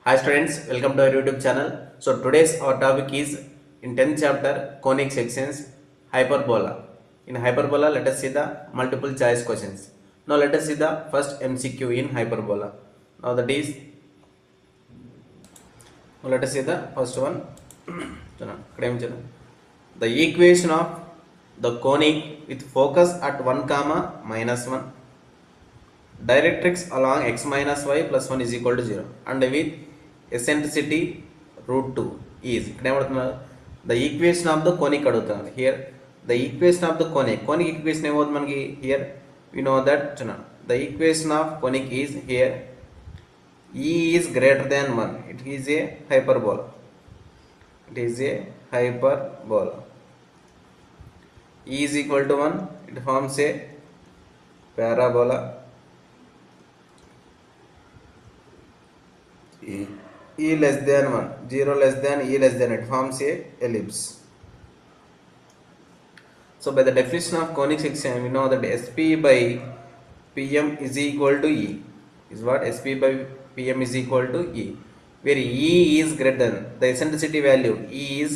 Hi students, welcome to our YouTube channel. So today's our topic is in 10th chapter conic sections hyperbola. In hyperbola, let us see the multiple choice questions. Now let us see the first MCQ in hyperbola. Now that is, now let us see the first one. The equation of the conic with focus at 1 comma minus 1, directrix along x minus y plus 1 is equal to 0 and with eccentricity root 2 is the equation of the conic adugutunnadu here. The equation of the conic equation ఏమవుతుంది మనకి here? We know that the equation of conic is here e is greater than 1, it is a hyperbola, it is a hyperbola. E is equal to 1, it forms a parabola. E less than 1, 0 less than e less than, it forms a ellipse. So by the definition of conic section, we know that SP by PM is equal to E. Is what? SP by PM is equal to E. Where E is greater than, the eccentricity value E is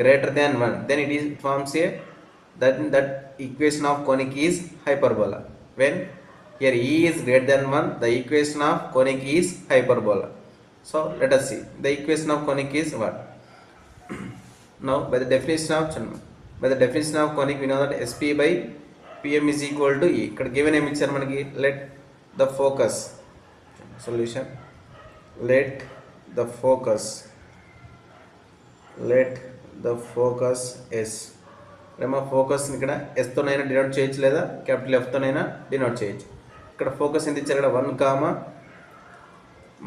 greater than 1, then it forms a, that equation of conic is hyperbola. When here E is greater than 1, the equation of conic is hyperbola. So let us see the equation of conic is what. Now by the definition of conic, we know that SP by PM is equal to E. Ikkada given em icharu manaki, let the focus solution, let the focus S. Rema focus ni ikkada S తో నైనా denote చేయొచ్చు లేదా capital F తో నైనా denote చేయొచ్చు. ఇక్కడ focus ఎంత ఇచ్చారు ఇక్కడ 1 comma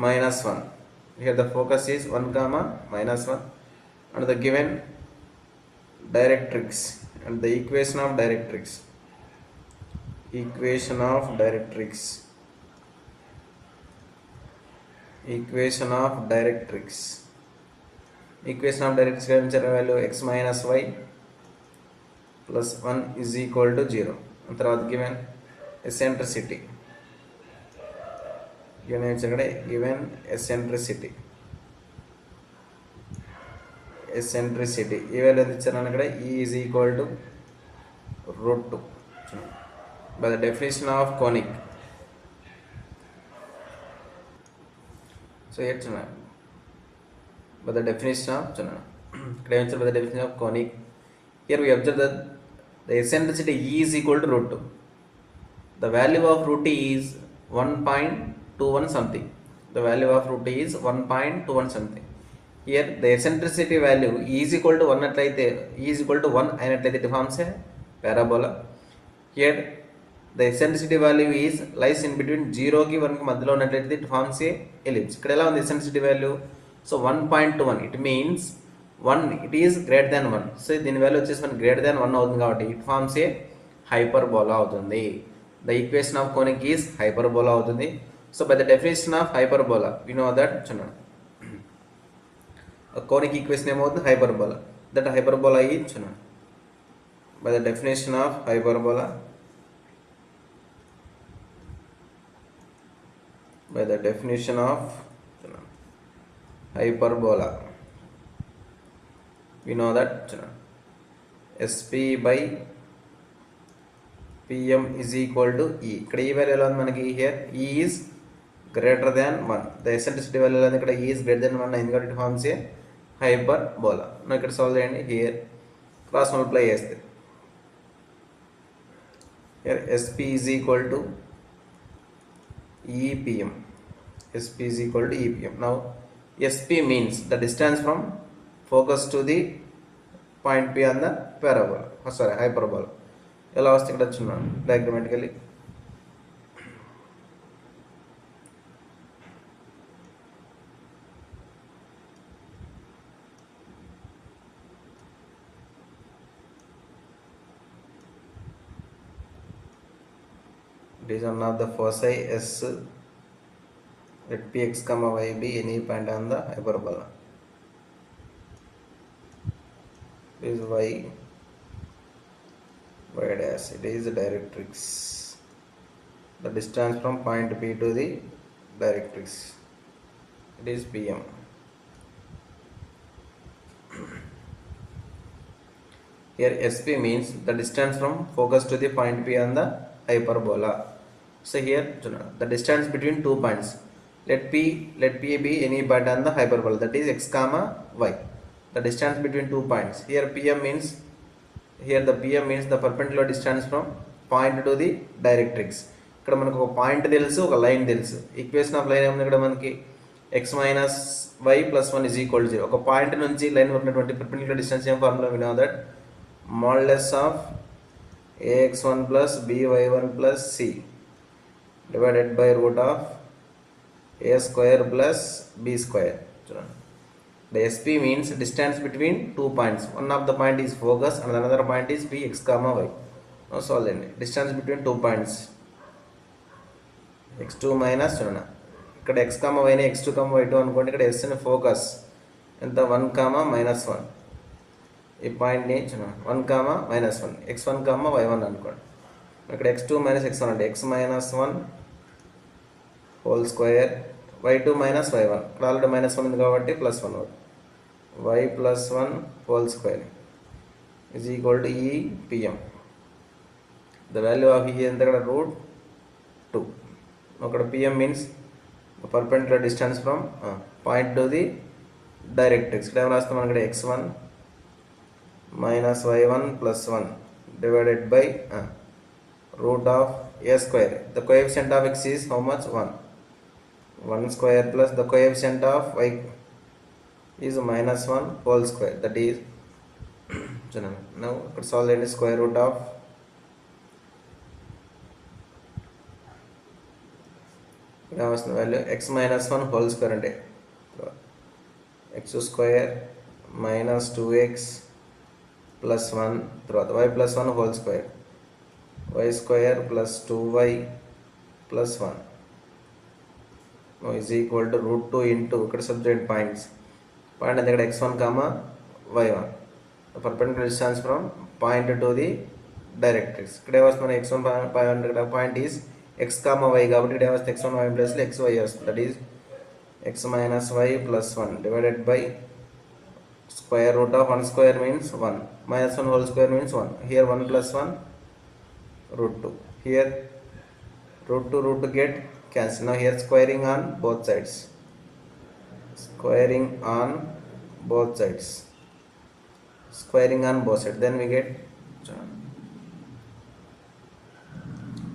minus 1. Here the focus is 1 comma minus 1 and the given directrix and the equation of directrix value x minus y plus 1 is equal to 0 and తర్వాత given eccentricity, given eccentricity ఈ value ఎంత ఇచ్చారని ఇక్కడ E is equal to root 2 by the definition of conic. So here by the definition of by the definition of conic, here we observe that the eccentricity E is equal to root 2. The value of root E is 1.21 something. The value of root E is 1.21 something. Here the eccentricity value E is equal to 1 atlaithe, E is equal to 1 ayinatlaithe it forms a parabola. Here the eccentricity value is lies in between 0 ki 1 ki madhyalo unnatlaithe it forms a ellipse. Ikkada ela undi eccentricity value? So 1.21, it means 1, it is greater than 1. So దీని value వచ్చేసి మనకి greater than 1 అవుతుంది కాబట్టి it forms a hyperbola అవుతుంది. The equation of conic is hyperbola అవుతుంది. So by the definition of hyperbola, we know that a conic equation ఏమవుతుంది hyperbola. That hyperbola is by the definition of hyperbola, we know that SP by PM is equal to E. ఇక్కడ ఈ value ఎలా ఉంది మనకి here E is greater than 1. The eccentricity value ఎలా ఉంది ఇక్కడ E is greater than 1 ఎందుకంటే it forms a hyperbola. now ఇక్కడ సాల్వ్ చేయండి. here క్రాస్ మల్టిప్లై చేస్తే here SP is equal to EPM. SP is equal to EPM. now SP means the distance from focus to the point P on the parabola, hyperbola. ఎలా వస్తే ఇక్కడ వచ్చున్నాను డయాగ్రమాటికల్లీ. It is one of the foci S. Let Px, y be any point on the hyperbola. It is y dash, it is the directrix. The distance from point P to the directrix, it is PM. Here SP means the distance from focus to the point P on the hyperbola. So here the distance between 2 points. Let P be any point on the hyperbola, that is x comma y. The distance between 2 points. Here PM means, here the PM means the perpendicular distance from point to the directrix. ఇక్కడ మనకు ఒక point తెలుసు, ఒక line తెలుసు. Equation of line ఏమన్నా ఇక్కడ మనకి x minus y plus 1 is equal to 0. ఒక పాయింట్ నుంచి లైన్ ఉన్నటువంటి పర్పెండిక్యులర్ డిస్టెన్స్ ఏం formula we know that modulus of ax1 plus by1 plus c divided by root of a square plus b square. చూడండి, the SP means distance between 2 points. One of the point is focus and another point is P x comma y. Now solve it. Distance between 2 points. x2 minus ఇక్కడ x comma y ని x2 comma y2 అనుకోండి. ఇక్కడ s ని focus ఎంత 1 comma minus 1. ఈ point ని 1 comma minus 1 x1 comma y1 అనుకోండి. ఇక్కడ x2 minus x1 అంటే x minus 1 whole square y2 minus y1. ఇక్కడ ఆల్రెడీ మైనస్ 1 ఉంది కాబట్టి ప్లస్ 1 అవుతుంది. y plus 1 whole square is equal to E PM. The value of E is root 2. Now PM means the perpendicular distance from point to the directrix. x1 minus y1 plus 1 divided by root of a square. The coefficient of x is how much? 1. 1 square plus the coefficient of y is minus 1 whole square, that is now solve the square root of value x minus 1 whole square ante x square minus 2x plus 1 tarvata y plus 1 whole square, y square plus 2y plus 1 now is equal to root 2 into ikkada substitute points. Point and x1 comma y1. The perpendicular distance from point to the directrix. Ikkada vastuna x1 point is x comma y kabatti ikkada vastuna x1 y plus xy vastuna, that is x minus y plus 1 divided by square root of 1 square means 1 minus 1 whole square means 1. Here 1 plus 1 root 2. Here root 2 get cancel. Now here squaring on both sides. Squaring on both sides. Squaring on both sides. Then we get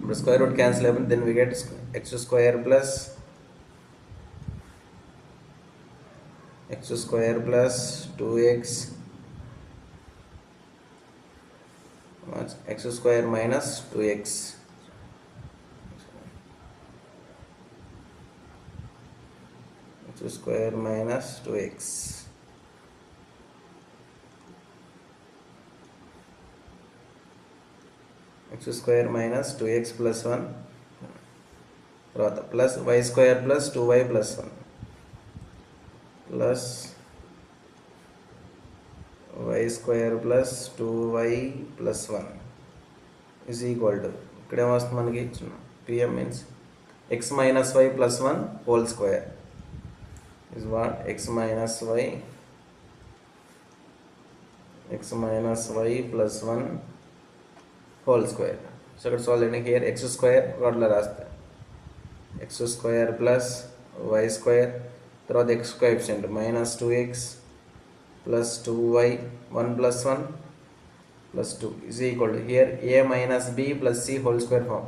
the square root cancel. Then we get x square plus 2x x square minus 2x. x square minus 2x x square minus 2x plus 1 plus y square plus 2y plus 1 plus y square plus 2y plus 1 is equal to ikkada vastu manaki PM means x minus y plus 1 whole square is what? X minus y plus 1 whole square. So let's solve it here. X square what la rasta x square plus y square tarvata x coefficient minus 2x plus 2y 1 plus 1 plus 2 is equal to here a minus b plus c whole square form.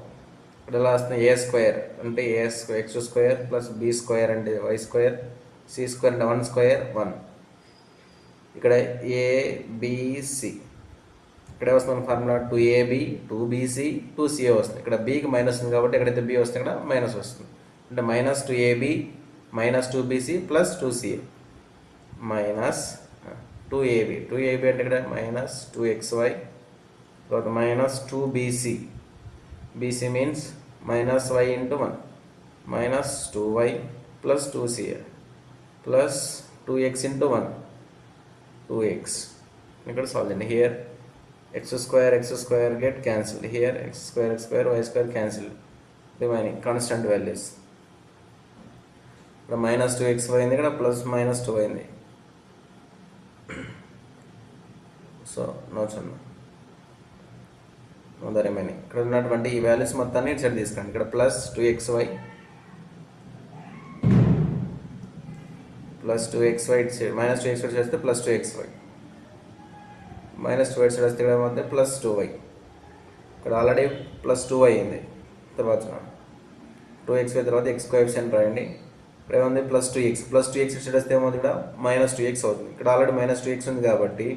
ఇక్కడ last a square అంటే a square x square plus b square అంటే y square c square అంటే 1 square 1. ఇక్కడ a b c ఇక్కడ వస్తుంది formula 2ab 2bc 2ca వస్తుంది. ఇక్కడ b కి మైనస్ ఉంది కాబట్టి ఎక్కడైతే b వస్తుంది ఇక్కడ మైనస్ వస్తుంది. అంటే minus 2ab minus 2bc plus 2ca minus 2ab అంటే ఇక్కడ మైనస్ 2xy తర్వాత minus 2bc bc means minus y into 1 minus 2y plus 2ca plus 2x into 1 2x. ఇక్కడ సాల్వ్ చేయండి. Here x square get cancelled. Here x square y square cancelled, remaining constant values. ఇక్కడ minus 2xy అయింది, ఇక్కడ plus minus 2 అయింది. So notes అన్న the remaining ఇక్కడ ఉన్నటువంటి ఈ వాల్యూస్ మొత్తాన్ని ఇటు సైడ్ తీసుకురండి. ఇక్కడ ప్లస్ 2xy ప్లస్ 2xy ఇటు సైడ్ మైనస్ 2xy చేస్తే ప్లస్ 2xy మైనస్ 2 ఇటు సైడ్ వస్తే ఇక్కడ ఏమవుతుంది ప్లస్ 2y. ఇక్కడ ఆల్రెడీ ప్లస్ 2y అయింది. తర్వాత 2xy తర్వాత x కోఎఫిషియంట్ రాయండి. ఇక్కడ ఏముంది ప్లస్ 2x ప్లస్ 2x ఇటు సైడ్ వస్తే ఏమవుతుంది ఇక్కడ మైనస్ 2x అవుతుంది. ఇక్కడ ఆల్రెడీ మైనస్ 2x ఉంది కాబట్టి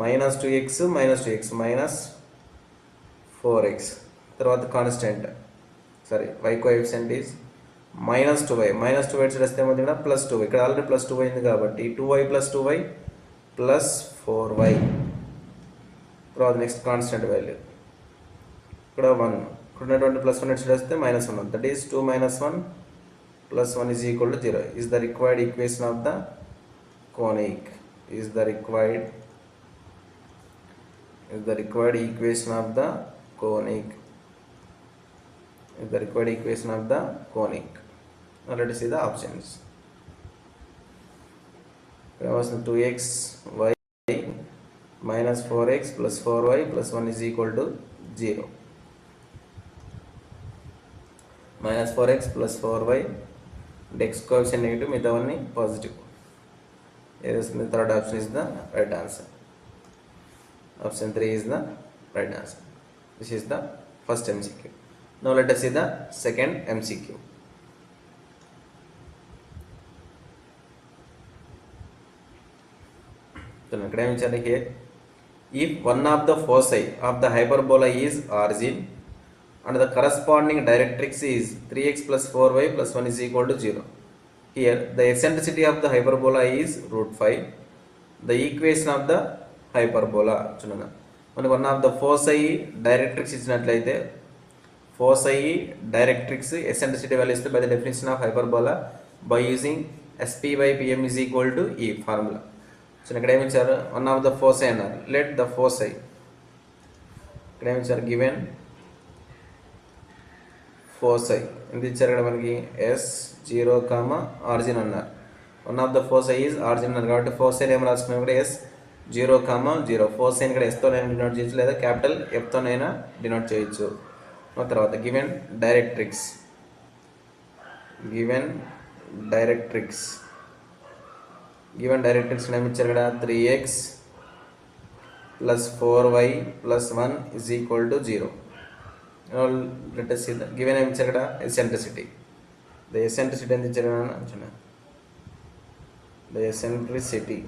minus 2x minus 2x minus 4x. తర్వాత constant sorry y coefficient is minus 2y minus 2y ఇటు సైడ్ వస్తే ఏమవుతుంది ఇక్కడ ప్లస్ 2y. ఇక్కడ ఆల్రెడీ ప్లస్ 2y ఉంది కాబట్టి 2y plus 2y plus 4y. తర్వాత నెక్స్ట్ కాన్స్టెంట్ వాల్యూ ఇక్కడ 1. ఇక్కడ ఉన్నటువంటి ప్లస్ 1 ఇటు సైడ్ వస్తే minus 1 that is 2 minus 1 plus 1 is equal to 0 is the required equation of the conic is the required equation of the conic is the required equation of the conic. Now let us see the options. There was 2x y minus 4x plus 4y plus 1 is equal to 0. Minus 4x plus 4y and x coefficient negative, మిగతా అన్ని positive. ఏది third option is the right answer. Option 3 is the right answer. This is the first MCQ. Now let us see the second MCQ. So ఇక్కడ ఏమి ఇచ్చారు here, if one of the foci of the hyperbola is origin and the corresponding directrix is 3x plus 4y plus 1 is equal to 0. Here the eccentricity of the hyperbola is √5. The equation of the hyperbola చూడండి మనకి one of the foci directrix ఇచ్చినట్లయితే foci directrix eccentricity value ఇస్తే by the definition of hyperbola by using SP by PM is equal to E formula. So ఇక్కడ ఏమి ఇచ్చారు one of the foci అన్నారు. Let the foci ఇక్కడ ఏమి ఇచ్చారు given foci ఎంత ఇచ్చారు ఇక్కడ మనకి S0, ఆరిజిన్ అన్నారు. One of the foci is origin అన్నారు కాబట్టి foci ఏం రాసుకున్నాం ఇక్కడ S0, 0 foci ఇక్కడ Sతోనైనా డినోట్ చేయొచ్చు లేదా క్యాపిటల్ Fతోనైనా డినోట్ చేయొచ్చు. తర్వాత గివెన్ డైరెక్ట్రిక్స్ ఏమి ఇచ్చారు ఇక్కడ 3x plus 4y plus 1 is equal to 0. Let us see the given ఏమి ఇచ్చారు ఇక్కడ eccentricity. The eccentricity ఎంత ఇచ్చారు కదా the eccentricity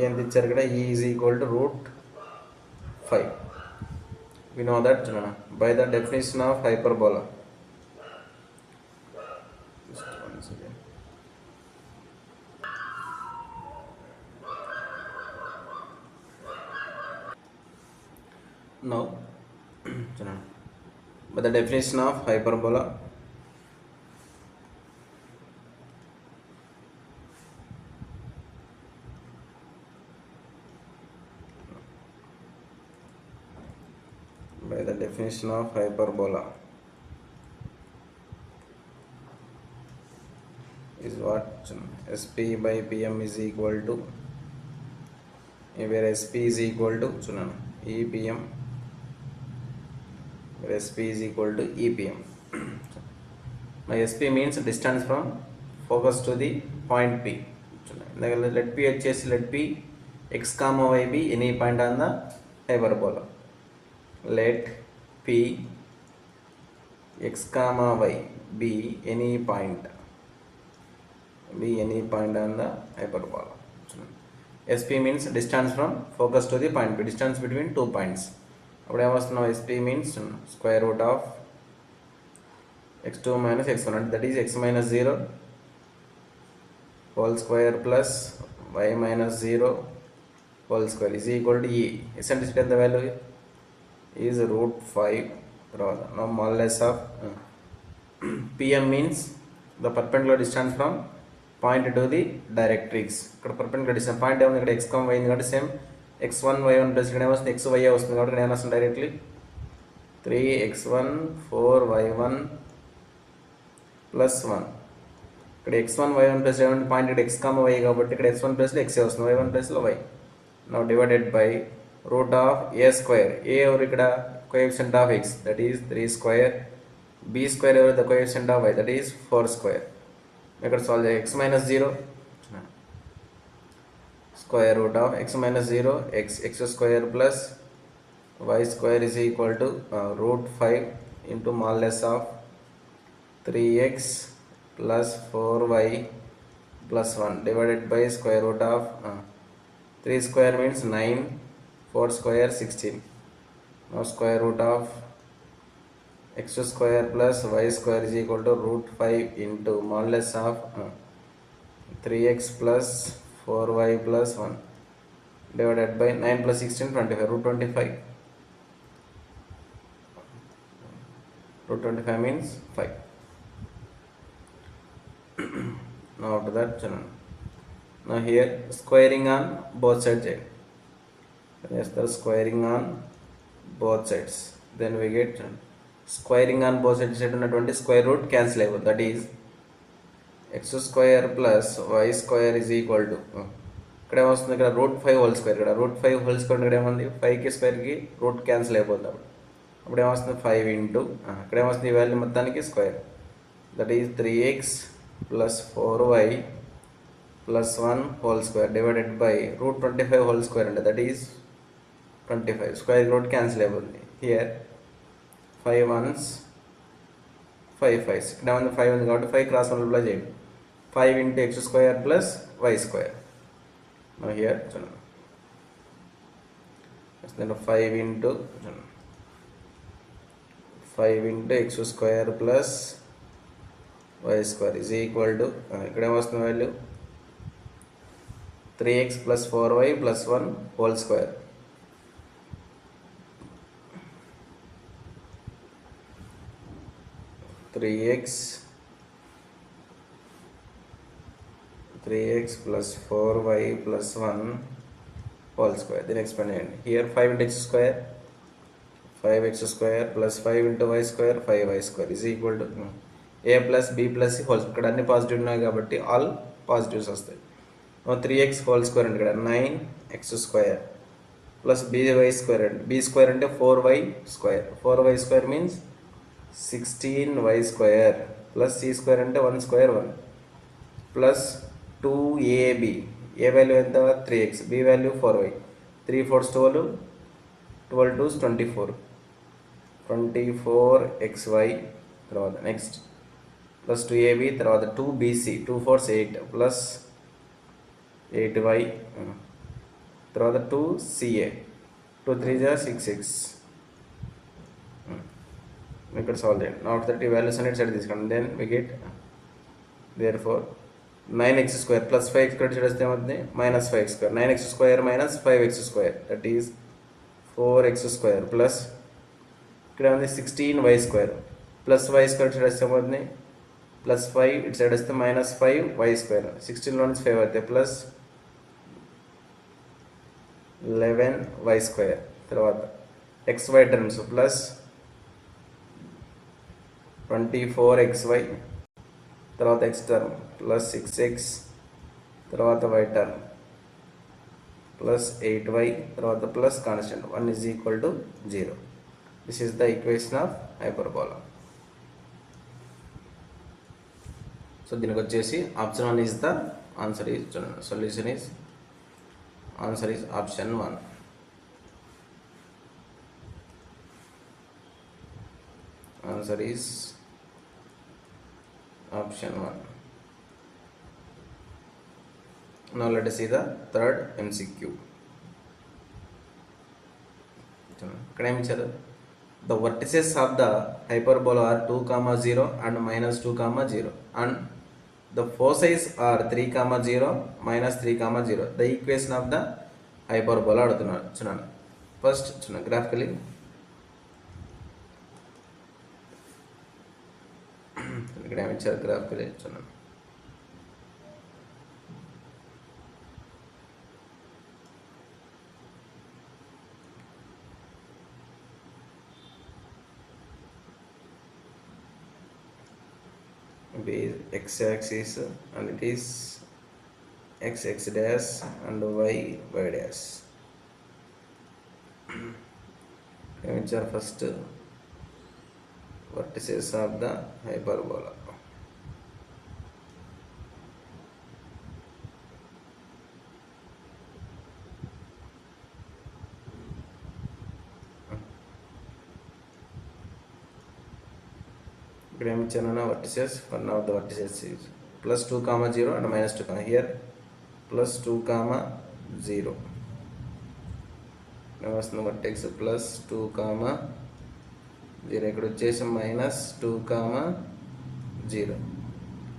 ఎంత ఇచ్చారు ఇక్కడ E is equal to √5. We know that by the definition of hyperbola. Just once again. Now by the definition of hyperbola, is what SP by PM is equal to where SP is equal to EPM, where SP is equal to EPM. Now SP means distance from focus to the point P. Let P వచ్చేసి let P x, y be any point on the hyperbola. Let P x, y be any point on the hyperbola. SP means distance from focus to the point P, distance between 2 points. అప్పుడు ఏమొస్తున్నాం SP means square root of x2 minus x1, that is x minus 0 whole square plus y minus 0 whole square is equal to E. Eccentricity of the value is √5. Now modulus of PM means the perpendicular distance from point to the directrix. ఇక్కడ perpendicular distance point ఏముంది ఇక్కడ x, y ఉంది కాబట్టి same x1 y1 plus ఇక్కడ ఏమొస్తుంది x y వస్తుంది కాబట్టి ఇక్కడ ఏమొస్తుంది డైరెక్ట్లీ 3x1 4y1 ప్లస్ 1 ఇక్కడ x1 y1 ప్లస్ పాయింట్ ఇక్కడ x, y కాబట్టి ఇక్కడ x1 ప్లస్లో x వస్తుంది, y1 ప్లస్లో y. Now divided by root of a square. A over ఇక్కడ coefficient of x, that is 3 square. B square over the coefficient of y, that is 4 square. ఇక్కడ solve చేయాలి. x minus 0 square root of x minus 0 x square plus y square is equal to root 5 into modulus of 3x plus 4y plus 1 divided by square root of 3 square means 9, 4 square 16. Now square root of x square plus y square is equal to root 5 into modulus of 3x plus 4y plus 1 divided by 9 plus 16, 25, root 25. Root 25 means 5. Now after that, now here squaring on both sides. Yes, the squaring on both sides. Then we get squaring on both sides ఉన్నటువంటి square root cancelable. That is x square plus y square is equal to ఇక్కడ ఏమొస్తుంది, ఇక్కడ root 5 whole square. ఇక్కడ root 5 whole square ఇక్కడ ఏముంది, 5కి స్క్వేర్కి route cancel అయిపోతుంది. అప్పుడు ఏమొస్తుంది 5 ఇంటూ ఇక్కడ ఏమొస్తుంది, ఈ వాల్యూ మొత్తానికి square. That is 3x plus 4y plus 1 whole square divided by root 25 whole square అంటే that is 25. Square root cancel అయిపోతుంది. హియర్ 5 1s 5 5s ఇక్కడ ఉంది 5 ఉంది కాబట్టి 5 క్రాస్ మల్టిప్లై చేయండి. 5 into x square plus y square. Now here 5 into 5 into x square plus y square is equal to ఇక్కడ ఏమొస్తుంది value 3x plus 4y plus 1 whole square. Three x plus 4y plus 1 whole square. Then expand it. Here 5 into x square, 5x square plus 5 into y square, 5y square is equal to a plus b plus c whole. ఇక్కడ అన్ని positive ఉన్నాయి కాబట్టి all positives వస్తాయి. 3x whole square అంటే ఇక్కడ 9x square plus by square అంటే b square అంటే 4y square. 4y square means 16y square plus c square అంటే 1 square 1 plus 2ab. a value ఎంత 3x, b value 4y. 3 4s 12, 12 2s 24, 24xy. తర్వాత next plus 2ab, తర్వాత 2bc, 2 4s 8 plus 8y, తర్వాత 2ca, 2 3s 6x. ఇక్కడ solve చేయండి. After that ఈ values అన్ని side తీసుకోండి. Then we get there four 9x square plus 5x square చేస్తే ఏమవుతుంది minus 5x square. 9x square minus 5x square that is 4x square plus ఇక్కడ ఉంది 16y square plus y square చేస్తే ఏమవుతుంది plus 5 ఇటు side వస్తే minus 5y square. 16 నుంచి 5 అవుతాయి plus 11y square. తర్వాత xy terms plus 24xy, తర్వాత x టర్మ్ ప్లస్ 6x, తర్వాత y టర్మ్ ప్లస్ 8y, తర్వాత plus constant 1 is equal to 0. This is the equation of hyperbola. So దీనికి వచ్చేసి option 1 is the answer is solution is answer is option 1. Answer is option 1. Now let us see the third MCQ. ఇక్కడ ఏమి ఇచ్చారు, the vertices of the hyperbola are 2, 0 and minus 2, 0 and the foci are 3, 0 minus 3, 0. The equation of the hyperbola అడుగుతున్నారు. చూడండి first చూడండి గ్రాఫికలీ ఇక్కడ ఏమి ఇచ్చారు గ్రాఫికలీ చూడండి. x-axis and it is x dash and y dash. Which are first vertices of the hyperbola. Vertices, one of the vertices is plus 2 comma 0 and minus 2 comma. Here plus 2 comma 0. Now the vertex plus 2 comma 0. ఇక్కడ వచ్చేసి minus 2 comma 0.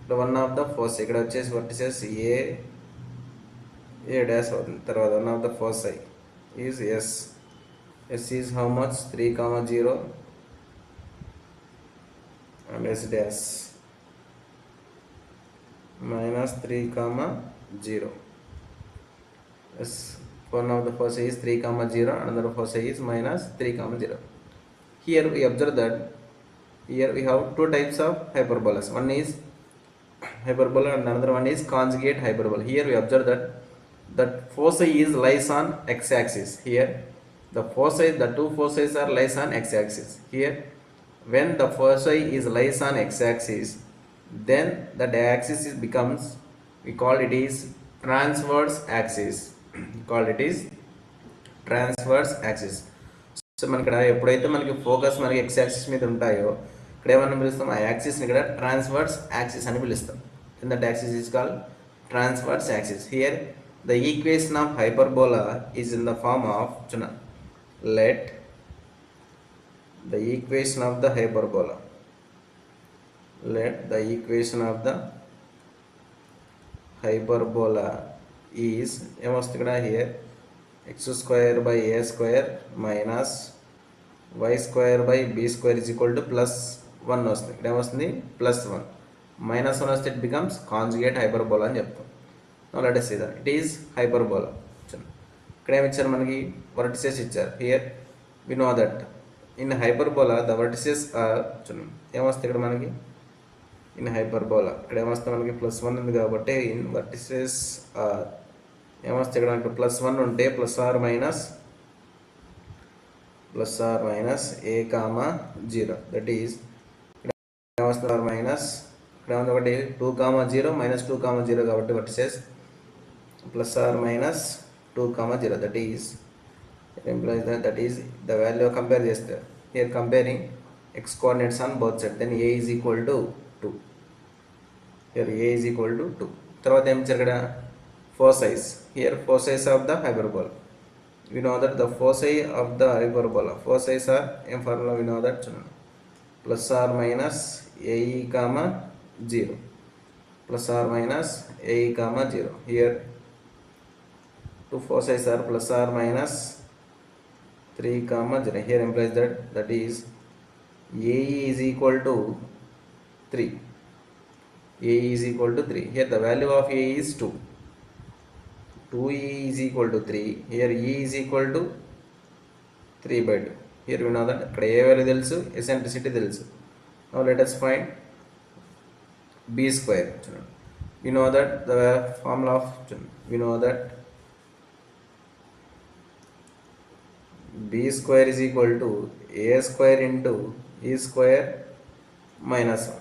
The one of the foci. ఇక్కడ వచ్చేసి vertices a dash అవుతుంది. తర్వాత one of the foci is s. S is how much? 3 comma 0 and s dash minus 3 comma 0. S, one of the foci is 3 comma 0, another foci is minus 3 comma 0. Here we observe that here we have two types of hyperbolas. One is hyperbola and another one is conjugate hyperbola. Here we observe that foci is lies on x-axis. Here the two foci are lies on x-axis. Here when the foci is lies on x-axis, then the axis becomes, we call it is transverse axis. called it is transverse axis. So మనకి ఇక్కడ ఎప్పుడైతే మనకి focus మనకి x axis మీద ఉంటాయో ఇక్కడ ఏమన్నా పిలుస్తాం, ఆ యాక్సిస్ని ఇక్కడ ట్రాన్స్వర్స్ యాక్సిస్ అని పిలుస్తాం. And that axis is called transverse axis. Here the equation of hyperbola is in the form of let the equation of the hyperbola is here x square by a square minus y square by b square is equal to plus 1 వస్తుంది. ఇక్కడ ఏమొస్తుంది plus 1 minus 1 వస్తే it becomes conjugate hyperbola అని చెప్తాం. Now let us see that it is hyperbola. ఇక్కడ ఏమి ఇచ్చారు, మనకి vertices ఇచ్చారు. Here we know that in hyperbola the vertices are ఏమొస్తుంది ఇక్కడ మనకి in hyperbola ఇక్కడ ఏమొస్తుంది మనకి plus 1 ఉంది కాబట్టి in vertices are ఏమొస్తుంది ఇక్కడ మనకి plus 1 ఉంటే plus or minus a comma 0, that is ఇక్కడ ఏమొస్తుంది or minus ఇక్కడ ఉంది ఒకటి 2 comma 0 minus 2 comma 0 కాబట్టి vertices plus or minus 2 comma 0, that is it implies that is the value of compare చేస్తారు. Here comparing x coordinates on both sides, then a is equal to 2. Here a is equal to 2. తర్వాత ఏం ఇచ్చారు ఇక్కడ foci. Here foci of the hyperbola, we know that the foci of the hyperbola, foci are in formula we know that plus or minus a comma 0, plus or minus a comma 0. Here two foci are plus or minus 3 comma 0. Here implies that is a is equal to 3. A is equal to 3. Here the value of a is 2. 2e is equal to 3. Here e is equal to 3 by 2. Here we know that ఇక్కడ a value తెలుసు, eccentricity తెలుసు. Now let us find b square. We know that the formula of b square is equal to a square into e square minus 1.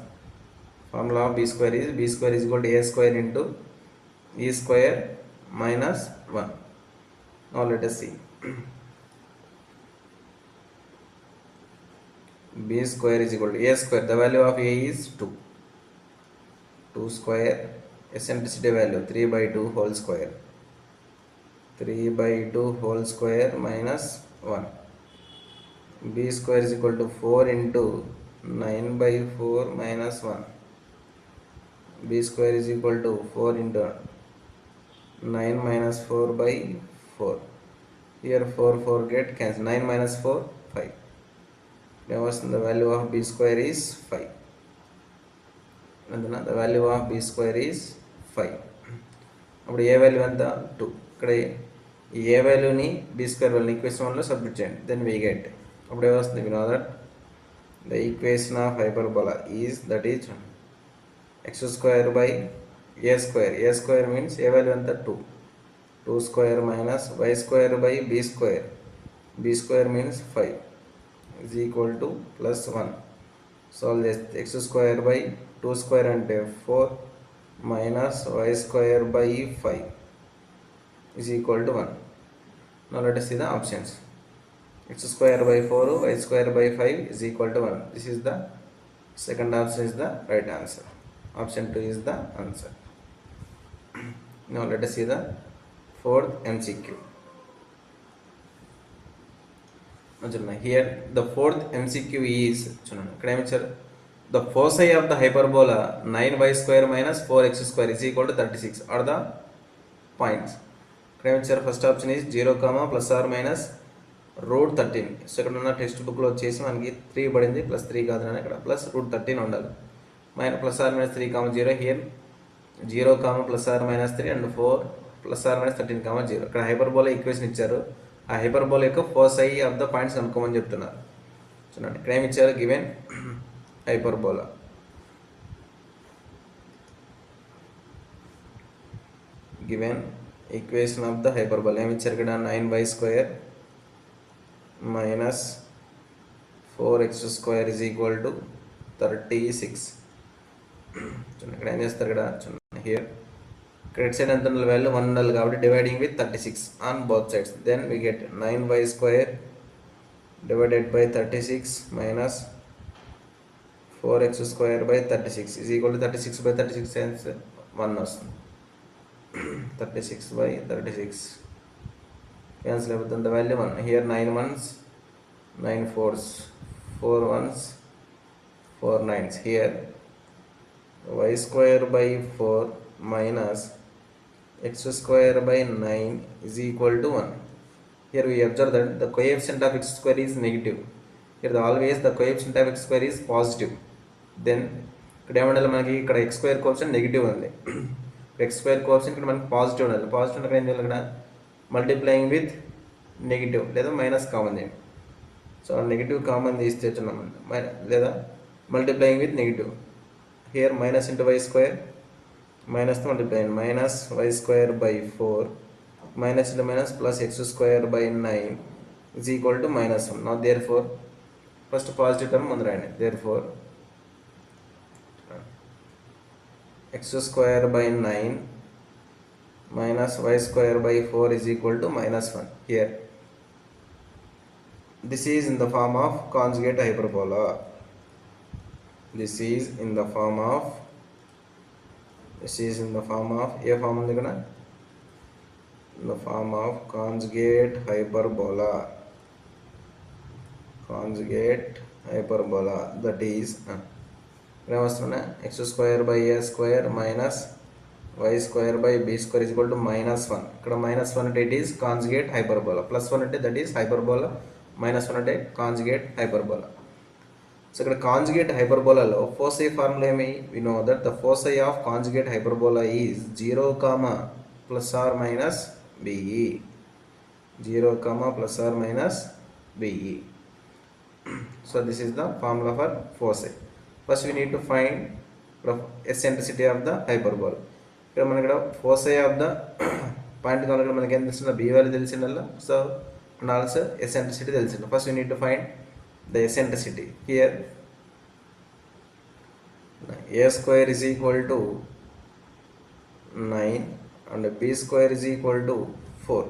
Formula of b square is equal to a square into e square minus 1. Now let us see. b square is equal to a square, the value of a is 2. 2 square, eccentricity value 3 by 2 whole square. 3 by 2 whole square minus 1. b square is equal to 4 into 9 by 4 minus 1. b square is equal to 4 into 9 minus 4 by 4. Here 4 get cancelled. 9 minus 4 5. Now the value of b square is 5. And then the value of b square is 5. అప్పుడు ఏ value ఎంత 2. ఇక్కడ ఈ ఏ వాల్యూని b square వాల్యూని equation 1లో substitute చేయండి, then we get. అప్పుడు ఏమొస్తుంది, we know that the equation of hyperbola is that is x square by a square. A square means a value anta 2. 2 square minus y square by b square. B square means 5 is equal to plus 1. Solve this. X square by 2 square ante 4 minus y square by 5 is equal to 1. Now let us see the options. X square by 4, y square by 5 is equal to 1. This is the second option is the right answer. Option 2 is the answer. Now let us see the fourth MCQ. Here the fourth MCQ is the foci of the hyperbola 9y square minus 4x square is equal to 36 are the points. First option is 0, plus or minus root 13. So ఇక్కడ ఉన్న text book లో వచ్చేసి మనకి 3 పడింది plus 3 కాదు నాన్న ఇక్కడ plus root 13 ఉండాలి. Minus plus or minus 3, 0 here 0, plus or minus 3 and 4 plus or minus 13, 0. ఇక్కడ హైపర్బోలా ఈక్వేషన్ ఇచ్చారు. ఆ హైపర్బోలా యొక్క ఫోసై ఆఫ్ ద పాయింట్స్ కనుక్కోమని చెప్తున్నారు. చూడండి ఇక్కడ ఏమి ఇచ్చారు, given hyperbola given equation of the hyperbola ఏమి ఇచ్చారు ఇక్కడ 9y square minus 4x square is equal to 36. చూడండి ఇక్కడ ఏం చేస్తారు ఇక్కడ చూడండి హియర్ క్రెడిట్ సైడ్ ఎంత ఉండాలి, వాల్యూ 1 ఉండాలి కాబట్టి dividing with 36 on both sides. Then we get 9y square divided by 36 minus 4x square by 36 is equal to 36 by 36 hence 1 వస్తుంది. 36 by 36 cancel everything, the value 1. Here 9 ones 9 fours, 4 ones 4 nines. Here y square by 4 minus x square by 9 is equal to 1. Here we observe that the coefficient of x square is negative. Here always the coefficient of x square is positive. Then ఇక్కడ ఏమండాలి మనకి ఇక్కడ x square coefficient negative ఉంది, x square coefficient ఇక్కడ మనకి positive ఉండాలి. Positive ఉన్నప్పుడు ఏం చేయాలి ఇక్కడ మల్టిప్లయింగ్ విత్ నెగిటివ్ లేదా మైనస్ కామన్ చేయండి. సో నెగిటివ్ కామన్ తీసి తెచ్చున్నాం లేదా multiplying with negative. Here minus into y square మైనస్తో multiply minus y square by 4 minus into minus plus x square by 9 is equal to -1. Not therefore first positive term ముందు రాయండి. Therefore x square by 9 minus y square by 4 is equal to -1. Here this is in the form of conjugate hyperbola. This is in the form of a form ఉంది కదా, in the form of conjugate hyperbola. That is ఇక్కడ వస్తున్నా x square by a square minus y square by b square is equal to -1. ఇక్కడ -1 అంటే it is conjugate hyperbola, +1 అంటే that is hyperbola, -1 అంటే conjugate hyperbola. So ఇక్కడ conjugate hyperbola లో foci formula ఏమి, we know that the foci of conjugate hyperbola is 0, plus or minus be. 0, plus or minus be. So this is the formula for foci. First we need to find the eccentricity of the hyperbola. ఇక్కడ మనకి ఇక్కడ ఫోసై of the point కావాలి, మనకి ఏం తెలిసిన b value తెలిసిందల్లా. So and also eccentricity తెలిసింది. First you need to find the eccentricity. Here a square is equal to 9 and b square is equal to 4.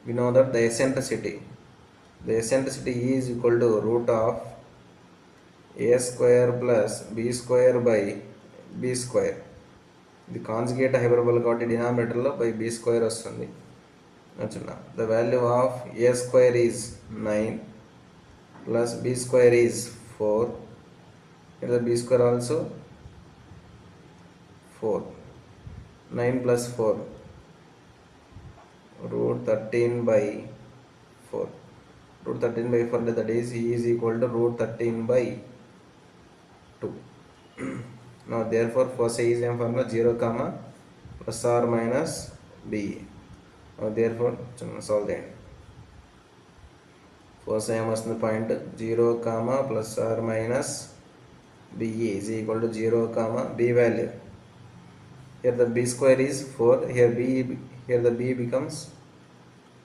We know that the eccentricity is equal to root of a square plus b square by b square. ఇది conjugate hyperbola కాబట్టి డినామినేటర్లో by b square వస్తుంది. The value of a square is 9 plus b square is 4. ఇక్కడ B square also 4. 9 plus 4 root 13 by 4. Root 13 by 4 that is e is equal to root 13 by 2. Now therefore foci is a formula 0, plus or minus b. Now therefore solve that. Foci was the point 0, plus or minus BE is equal to 0 comma B value. Here the B square is 4. Here the B becomes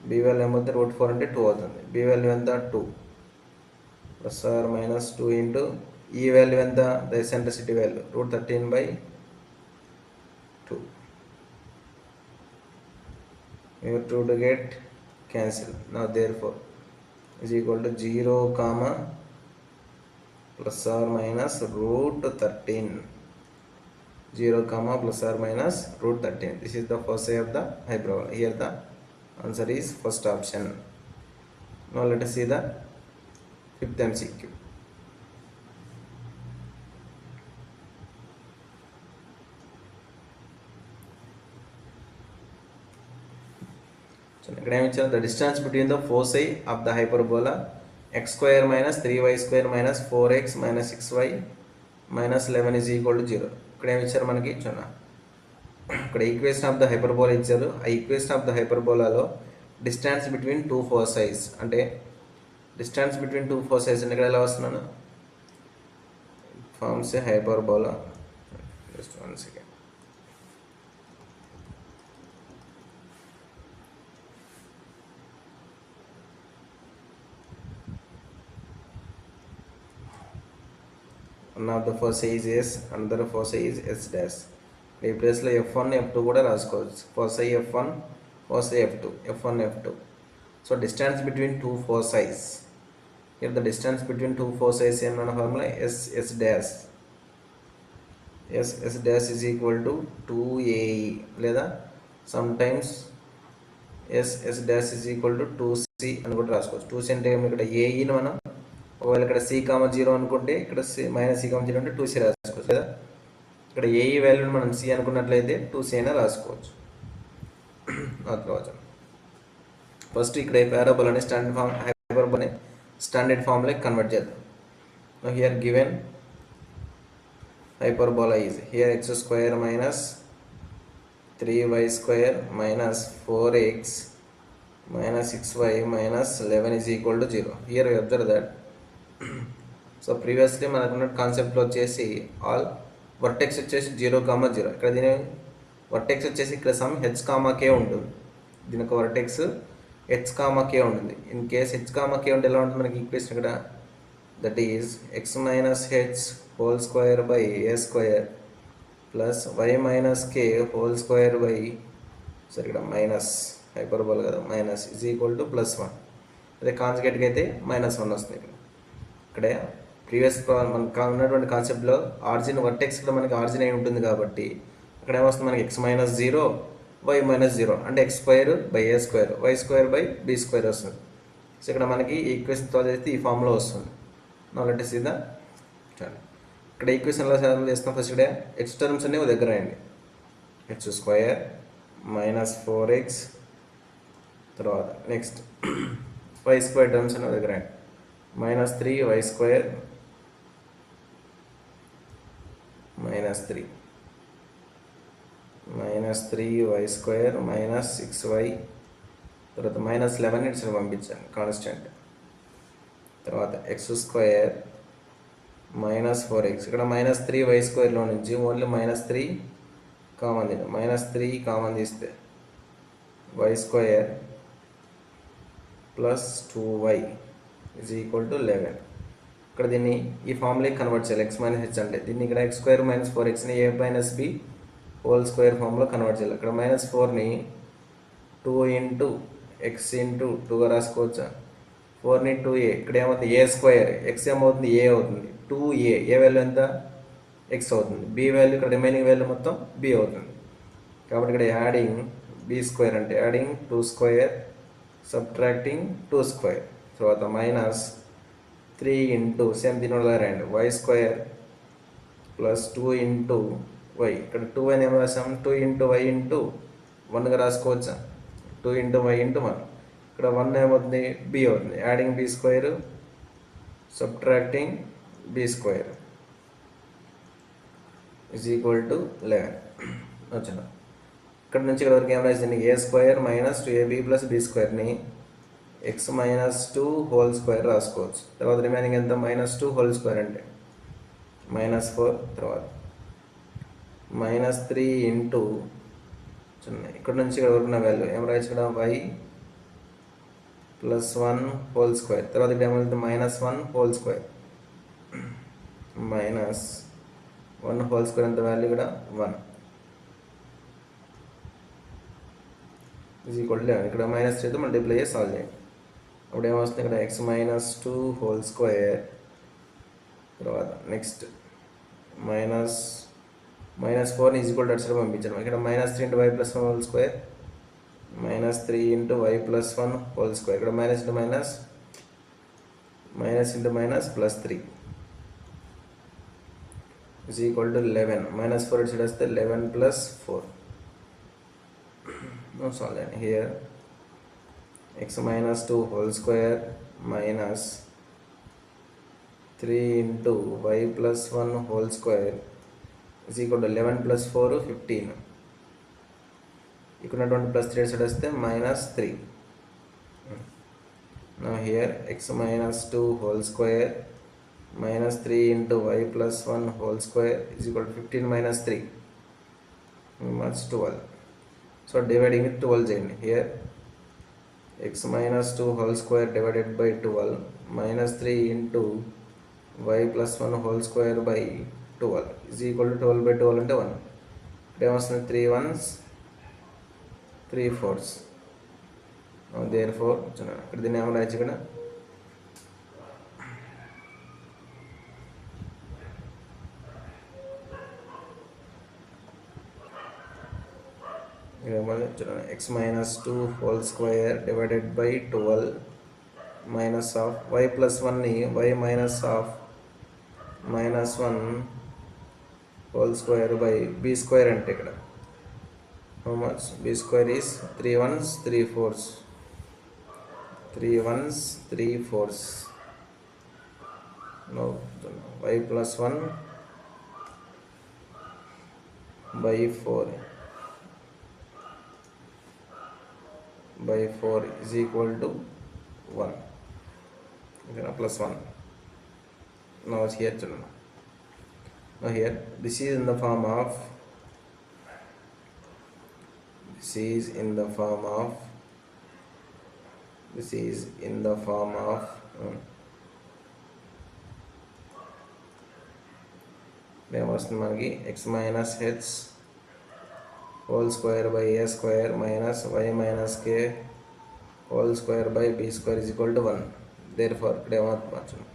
B value ఏమవుతుంది root 4 అంటే 2 అవుతుంది. B value ఎంత 2 plus or minus 2 into E value ఎంత the eccentricity value root 13 by 2. Here 2 to get cancel. Now therefore is equal to 0 comma plus or minus root 13. 0 comma plus or minus root 13. This is the foci of the hyperbola. Here the answer is first option. Now let us see the fifth MCQ. So the distance between the foci of the hyperbola x square minus 3y square minus 4x minus 6y minus 11 is equal to 0. ఇక్కడ ఏమి ఇచ్చారు మనకి చూడండి, ఇక్కడ equation of the hyperbola ఇచ్చారు. ఆ equation of the హైపర్బోలాలో distance between two foci అంటే డిస్టెన్స్ బిట్వీన్ టూ ఫోసైస్ అంటే ఇక్కడ ఎలా వస్తున్నాను forms a hyperbola. Just 1 second. One of the foci is S, another foci is S dash. ఈ ప్లేస్లో F1 F2 కూడా రాసుకోవచ్చు. foci F1 foci F2 F1 F2. So distance between two foci. here the distance between two focis ఏమన్నా formula S dash. S dash is equal to 2AE లేదా sometimes S dash is equal to 2C అని కూడా రాసుకోవచ్చు. 2C అంటే ఇక్కడ AEని మనం ఒకవేళ ఇక్కడ C, 0 అనుకుంటే ఇక్కడ మైనస్ C, 0 అంటే 2C రాసుకోవచ్చు లేదా ఇక్కడ AE వాల్యూని మనం C అనుకున్నట్లయితే 2C అయినా రాసుకోవచ్చు. ఫస్ట్ ఇక్కడ పారాబోలాని స్టాండర్డ్ ఫామ్ హైపర్బోలాని స్టాండర్డ్ ఫామ్లోకి కన్వర్ట్ చేద్దాం. Here given hyperbola is here x square minus 3y square minus 4x minus 6y minus 11 is equal to 0. Here we observe that so previously మనకున్న కాన్సెప్ట్లో వచ్చేసి all vertex వచ్చేసి 0, 0. ఇక్కడ దీని vertex వచ్చేసి ఇక్కడ some h, k ఉంటుంది. దీని ఒక వర్టెక్స్ h, k ఉంటుంది. ఇన్ కేస్ h, k ఉంటే ఎలా ఉంటుంది మనకి ఈక్వేషన్ ఇక్కడ that is x minus h whole square by a square plus y minus k whole square by ఇక్కడ మైనస్ హైపర్బోలా కదా మైనస్ ఈజ్ ఈక్వల్ టు +1. అదే కాన్జుగేట్కి అయితే -1 వస్తుంది. ఇక్కడ ప్రీవియస్ మనకు ఉన్నటువంటి కాన్సెప్ట్లో ఆర్జిన్ వర్టెక్స్ ఇక్కడ మనకి ఆర్జిన్ అయి ఉంటుంది కాబట్టి అక్కడ ఏమొస్తుంది మనకి x minus 0 y minus 0 అంటే x square by a square y square by b square వస్తుంది. సో ఇక్కడ మనకి ఈక్వేషన్ సాల్వ్ చేస్తే ఈ ఫామ్లో వస్తుంది. నా లెట్ us see the చూడండి ఇక్కడ ఈక్వేషన్లో సాల్వ్ చేస్తాం. ఫస్ట్ ఇక్కడ x టర్మ్స్ అనేవి దగ్గర అయ్యండి. x స్క్వేర్ మైనస్ 4x తర్వాత నెక్స్ట్ y స్క్వేర్ టర్మ్స్ అనేవి దగ్గర అయ్యండి. -3y square -3y square minus 6y తర్వాత -11 ఇట్స్ పంపించాను కాన్స్టెంట్. తర్వాత x స్క్వేర్ -4x ఇక్కడ -3y స్క్వేర్లో నుంచి ఓన్లీ -3 కామన్ తీద్దాం. -3 కామన్ తీస్తే y square plus 2y is equal to 11. ఇక్కడ దీన్ని ఈ ఫామ్లోకి కన్వర్ట్ చేయాలి. x మైనస్ h అంటే దీన్ని ఇక్కడ x స్క్వేర్ మైనస్ 4xని a minus b whole square ఫామ్లో కన్వర్ట్ చేయాలి. ఇక్కడ -4ని 2 ఇంటూ x ఇంటూ 2గా రాసుకోవచ్చా. 4ని 2a ఇక్కడ ఏమవుతుంది a స్క్వేర్ x ఏమవుతుంది a అవుతుంది. 2a ఏ వాల్యూ ఎంత x అవుతుంది. b వాల్యూ ఇక్కడ రిమైనింగ్ వాల్యూ మొత్తం b అవుతుంది. కాబట్టి ఇక్కడ యాడింగ్ b స్క్వేర్ అంటే యాడింగ్ 2 స్క్వేర్ సబ్ట్రాక్టింగ్ 2 స్క్వేర్ తర్వాత -3 ఇంటూ సేమ్ దీని వల్ల రండి y square plus 2 into y ఇక్కడ 2 అని ఏం రాసాం 2 ఇంటూ y ఇంటూ 1గా రాసుకోవచ్చా. 2 ఇంటూ y ఇంటూ 1 ఇక్కడ 1 ఏమవుతుంది b అవుతుంది. Adding b square subtracting b square is equal to 11 వచ్చిన. ఇక్కడ నుంచి ఇక్కడ వరకు ఏం రాసింది a square minus 2ab plus b స్క్వేర్ని x minus 2 whole square రాసుకోవచ్చు. తర్వాత రిమైనింగ్ ఎంత -2 హోల్ స్క్వేర్ అంటే minus 4 తర్వాత minus 3 into ఇక్కడ నుంచి ఇక్కడ వరకు ఉన్న వాల్యూ ఏం రాయొచ్చు ఇక్కడ y plus 1 whole square తర్వాత ఇక్కడ ఏమవుతుంది minus 1 whole square minus 1 whole square ఎంత వాల్యూ ఇక్కడ 1 is equal to 11 ఇక్కడ minus 3 తో మల్టిప్లై చేసి సాల్వ్ చేయండి అప్పుడు ఏమొస్తుంది ఇక్కడ x minus 2 whole square తర్వాత next minus 4 is equal to అటు సైడ్ పంపించాను ఇక్కడ minus 3 into y plus 1 whole square minus 3 into y plus 1 whole square ఇక్కడ minus into minus plus 3 is equal to 11 minus 4 ఇటు సైడ్ వస్తే 11 plus 4 now solve it here x minus 2 whole square minus 3 into y plus 1 whole square is equal to 11 plus 4 15 ఇక్కడ ఉన్నటువంటి plus 3 side వస్తే minus 3 now here x minus 2 whole square minus 3 into y plus 1 whole square is equal to 15 minus 3 minus 12 so dividing with 12 చేయండి here x minus 2 whole square divided by 12 minus 3 into y plus 1 whole square by 12 is equal to 12 by 12 అంటే 1 ఇక్కడ ఏమొస్తుంది 3 ones 3 fours therefore ఇక్కడ దీన్ని ఏమో రాయొచ్చు ఇక్కడ x minus 2 whole square divided by 12 minus of y plus 1 ni y minus of minus 1 whole square by b square ante ikkada how much b square is 3 ones 3 fours 3 ones 3 fours now y plus 1 by 4 by 4 is equal to 1 okay, plus 1 now here now here this is in the form of ఏమొస్తుంది మనకి x minus h whole square by a square minus y minus k whole square by b square is equal to 1 therefore ఇక్కడ ఏమవుతుంది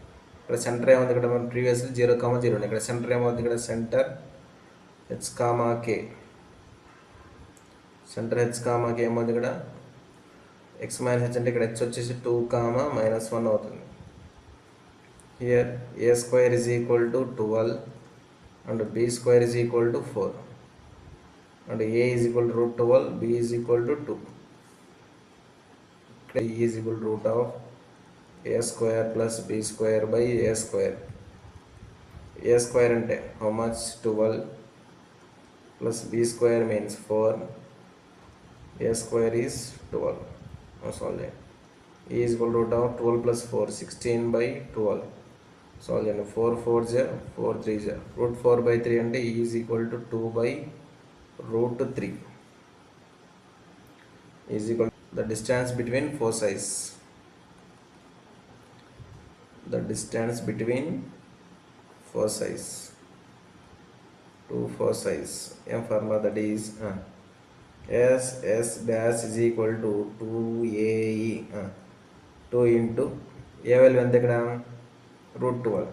ఇక్కడ centre ఏమవుతుంది ఇక్కడ మనం previously 0, 0 ఉంది ఇక్కడ సెంటర్ ఏమవుతుంది ఇక్కడ centre h, k centre h, k ఏమవుతుంది ఇక్కడ x minus h అంటే ఇక్కడ h వచ్చేసి 2, minus 1 అవుతుంది here a square is equal to 12 and b square is equal to 4 and a is equal to root 12 b is equal to 2 e is equal to root of a square plus b square by a square ante how much 12 plus b square means 4 a square is 12 now solve it e is equal to root of 12 plus 4 16 by 12 solve it 4 4 is 4 3 is root 4 by 3 ante e is equal to 2 by root 3 is equal to the distance between foci two foci m formula that is s dash is equal to 2ae 2 into a value ఎంత ఇక్కడ root 12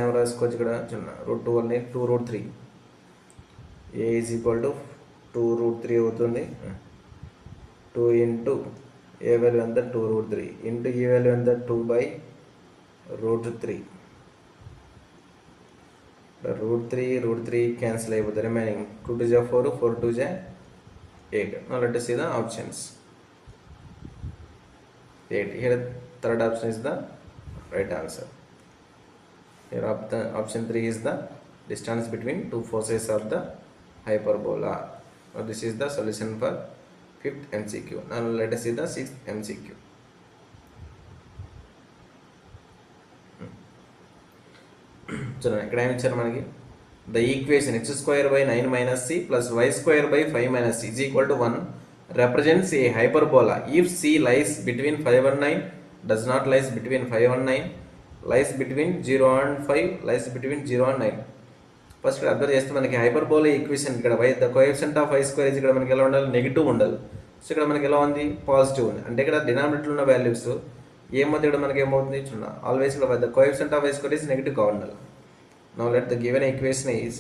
ఏం రాసుకోవచ్చు ఇక్కడ చిన్న root 12 ని 2 root 3 a is equal to 2 root 3 అవుతుంది 2 into a value ఎంత 2 root 3 into e value ఎంత 2 by root 3 root 3 cancel అయిపోతుంది remaining 2 to 4 4 to 8 now let us see the options 8 here third option is the right answer here option 3 is the distance between two foci of the hyperbola. Now this is the solution for 5th MCQ. Now let us see the 6th MCQ. చూడండి ఇక్కడ ఏమి ఇచ్చారు మనకి, the equation x square by 9 minus c plus y square by 5 minus c is equal to 1 represents a hyperbola if c lies between 5 and 9, does not lies between 5 and 9, lies between 0 and 5, lies between 0 and 9. First ఇక్కడ observe చేస్తే మనకి hyperbola equation ఇక్కడ the coefficient of y square ఇక్కడ మనకి ఎలా ఉండాలి, negative ఉండాలి. So ఇక్కడ మనకి ఎలా ఉంది, పాజిటివ్ ఉంది. అంటే ఇక్కడ డినామినేటర్ ఉన్న వాల్యూస్ ఏమవుతుంది, ఇక్కడ మనకి ఏమవుతుంది చూడండి, ఆల్వేస్ ఇక్కడ the coefficient of y square is negative గా ఉండాలి. Now let the given equation is,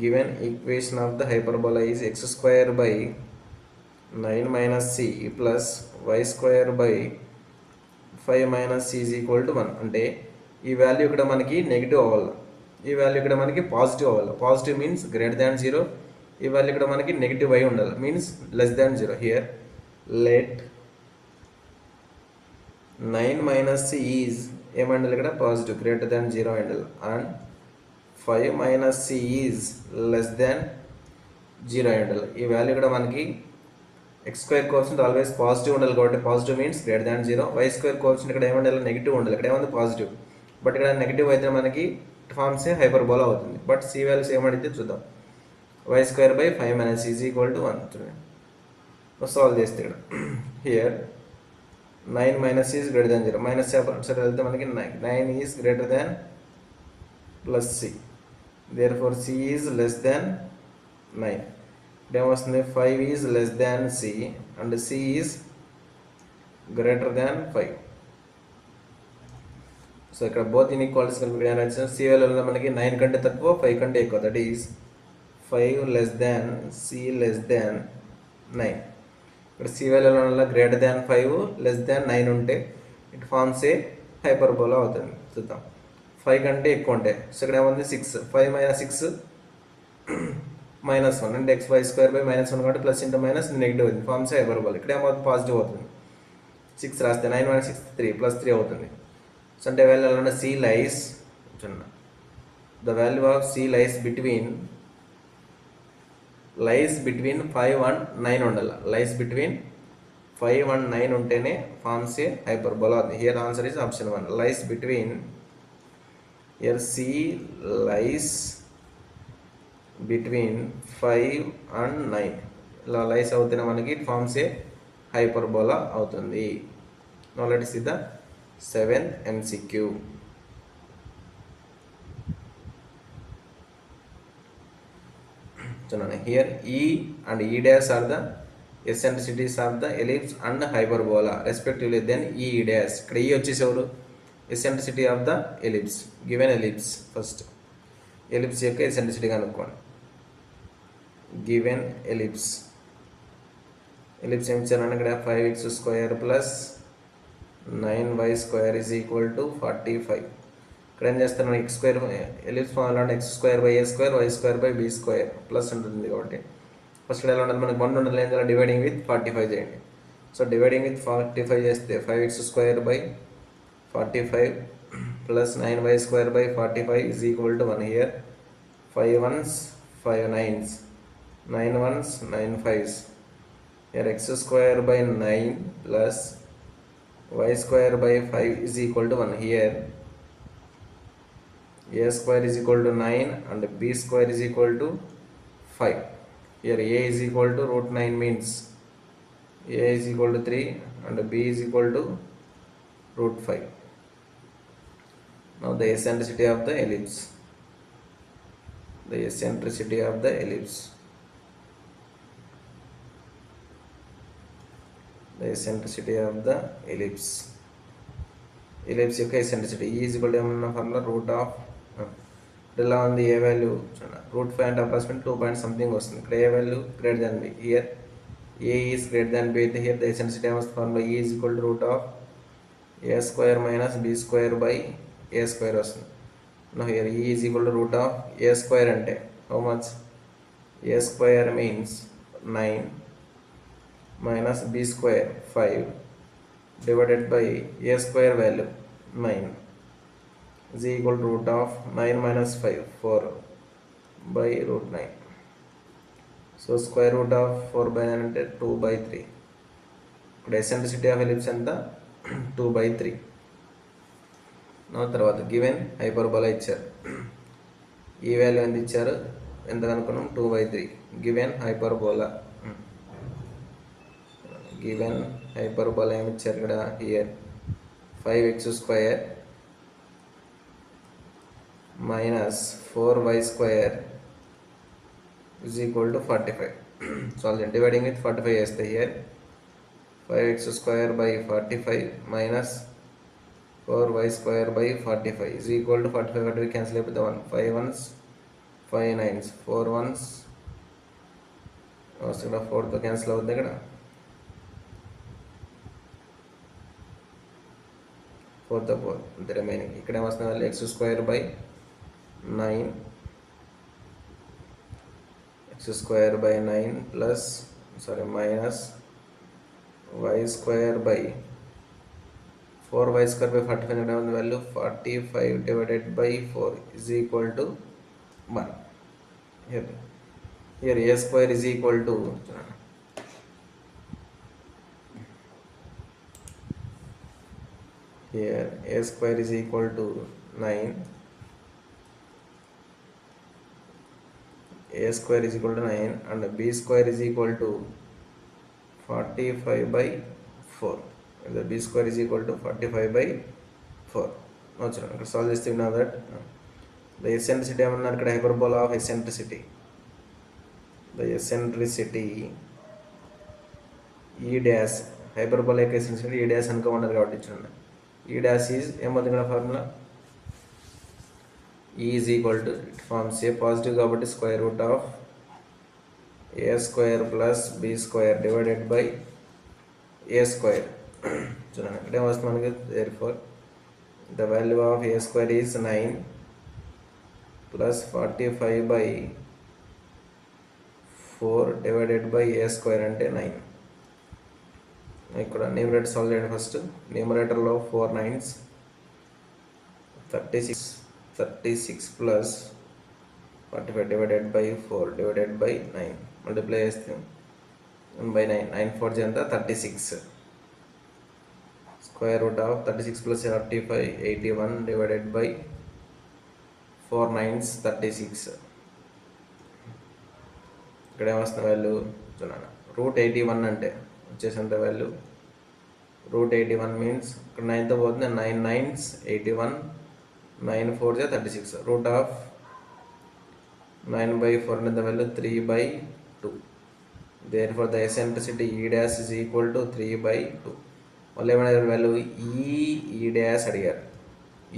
given equation of the hyperbola is x square by 9 minus c plus y square by 5 minus c is equal to 1. అంటే ఈ value ఇక్కడ మనకి negative అవ్వాలి, ఈ value ఇక్కడ మనకి పాజిటివ్ అవ్వాలి. Positive means greater than 0, e value ఇక్కడ మనకి నెగిటివ్ అయి ఉండాలి, means less than 0. Here let 9 minus c is ఏమండాలి ఇక్కడ పాజిటివ్, గ్రేటర్ దాన్ 0 అండాలి. And 5 minus c is less than 0 అండాలి. ఈ వాల్యూ ఇక్కడ మనకి x square coefficient always positive ఉండాలి కాబట్టి positive means greater than 0. y square coefficient ఇక్కడ ఏమండాలి, నెగిటివ్ ఉండాలి, ఇక్కడ ఏముంది పాజిటివ్. బట్ ఇక్కడ నెగిటివ్ అయితే మనకి ఫార్మ్స్ హైపర్బోలా అవుతుంది. బట్ c వాల్యూస్ ఏమడితే చూద్దాం. y square by 5 minus c is equal to 1. చూడండి సాల్వ్ చేస్తే ఇక్కడ here 9 minus c is greater than 0, minus side వెళ్తే మనకి 9 is greater than plus c, therefore c is less than 9. Then was 5 is less than c and c is greater than 5. So ఇక్కడ both inequalities కలిపి c value మనకి 9 కంటే తక్కువ 5 కంటే ఎక్కువ, that is 5 less than c less than 9. ఇక్కడ c value greater దాన్ 5 less than 9 ఉంటే it forms a hyperbola అవుతుంది. చూద్దాం 5 కంటే ఎక్కువ ఉంటాయి. సో ఇక్కడ ఏముంది 6, 5 మైనస్ 6 మైనస్ 1 అంటే xy స్క్వేర్ బై మైనస్ 1 కాబట్టి ప్లస్ ఇంటూ మైనస్ నెగిటివ్ అవుతుంది, ఫార్మ్స్ హైపర్బోలా. ఇక్కడ ఏమవుతుంది పాజిటివ్ అవుతుంది. 6 రాస్తే 9 మైనస్ 6 3 ప్లస్ 3 అవుతుంది. సో అంటే వాల్యూ ఎలా c lies, the value of c lies between 5 and 9 ఉండాలి. లైస్ బిట్వీన్ 5 and 9 ఉంటేనే ఫార్మ్స్ ఏ హైపర్బోలా అవుతుంది. Here answer is option 1, lies between. Here c lies between 5 and 9. ఇలా లైస్ అవుతున్న మనకి ఇట్ ఫార్మ్స్ ఏ హైపర్బోలా అవుతుంది. Now let us see the 7th MCQ. చూడండి here e and e dash are the eccentricities of the ellipse and hyperbola respectively. Then e dash, ఇక్కడ e వచ్చేసి ఎవరు, eccentricity of the ellipse, given ellipse. First ellipse యొక్క eccentricity కనుక్కోండి. Given ellipse ఏమి ఇచ్చారంటే ఇక్కడ 5x square plus 9y square is equal to 45. ఇక్కడ ఏం చేస్తారు మనకి ఎక్స్ స్క్వేర్ ఎలిప్స్ ఫార్ములా అంటే x square by a square y square by b square plus ఉంటుంది కాబట్టి ఫస్ట్ ఇక్కడ ఎలా ఉండాలి మనకి 1 ఉండాలి, ఏం చేయాలి డివైడింగ్ విత్ 45 చేయండి. సో డివైడింగ్ విత్ 45 చేస్తే 5x square by 45 plus 9y square by 45 is equal to 1. Here 5 1s 5 9s, 9 1s 9 5s. Here x square by 9 plus y square by 5 is equal to 1. Here a square is equal to 9 and b square is equal to 5. Here a is equal to root 9 means a is equal to 3 and b is equal to root 5. Now the eccentricity of the ellipse. The eccentricity of the ellipse. The eccentricity of the ellipse. Ellipse యొక్క eccentricity e is equal to ఏమన్నా formula root of ఇలా ఉంది. ఏ value root 5 అంటే approximate 2 point something వస్తుంది. ఇక్కడ a value greater than b. Here a is greater than b అయితే here the eccentricity ఏమొస్తుంది formula e is equal to root of a square minus b square by a square వస్తుంది. Now here e is equal to root of a square అంటే how much, a square means 9 minus b square 5 divided by a square value 9 is equal to root of 9 minus 5 4 by root 9. So square root of 4 by 9 అంటే 2 by 3. ఇక్కడ eccentricity of ellipse ఎంత 2 by 3. తర్వాత given hyperbola ఇచ్చారు. ఈ value ఎంత ఇచ్చారు, ఎంత కనుక్కున్నాం, 2/3. Given hyperbola ఏమి ఇచ్చారు ఇక్కడ, here 5x² minus 4y² is equal to 45. So I'll dividing with 45 yesterday here. 5x² by 45 minus 4y² by 45 is equal to 45. What we cancel with the 1, 5 ones 5 nines, 4 ones 4 to cancel out the 4 the 4 the remaining ikkada vasna value x² by 9 x² by 9 plus minus y² by 4y² by 45 ikkada vasna value 45 divided by 4 is equal to 1. Here a square is equal to here a square is equal to 9, a square is equal to 9 and b square is equal to 45 by 4. And the b square is equal to 45 by 4. Now solve this thing. Now that the eccentricity ఏమన్నారు ఇక్కడ, hyperbola of eccentricity, the eccentricity e dash hyperbolic eccentricity e dash అనుకోమన్నారు కాబట్టి ఇచ్చిన e dash is ఏమవుతుంది ఇక్కడ formula, e is equal to, it forms a positive కాబట్టి square root of a square plus b square divided by a square. చూడండి ఇక్కడ ఏమొస్తుంది మనకి, therefore the value of a square is 9 plus 45 by 4 divided by a square అంటే 9. ఇక్కడ numerator solve చేయండి. First న్యూమరేటర్లో 4 9s 36 plus 45 divided by 4 divided by 9 multiply చేస్తే 1/9, 9 4 ఎంత 36, square root of 36 plus 35 81 divided by 4 9s 36. ఇక్కడ ఏమొస్తున్న వాల్యూ చూడండి, route 81 అంటే వచ్చేసేంత value root 81 means ఇక్కడ 9తో పోతుంది, 9 9s 81, 9 4s 36, రూట్ ఆఫ్ 9/4 అంటే value 3/2. therefore the eccentricity e dash is equal to 3/2. మళ్ళీ ఏమైనా వాల్యూ ఈ డాష్ అడిగారు,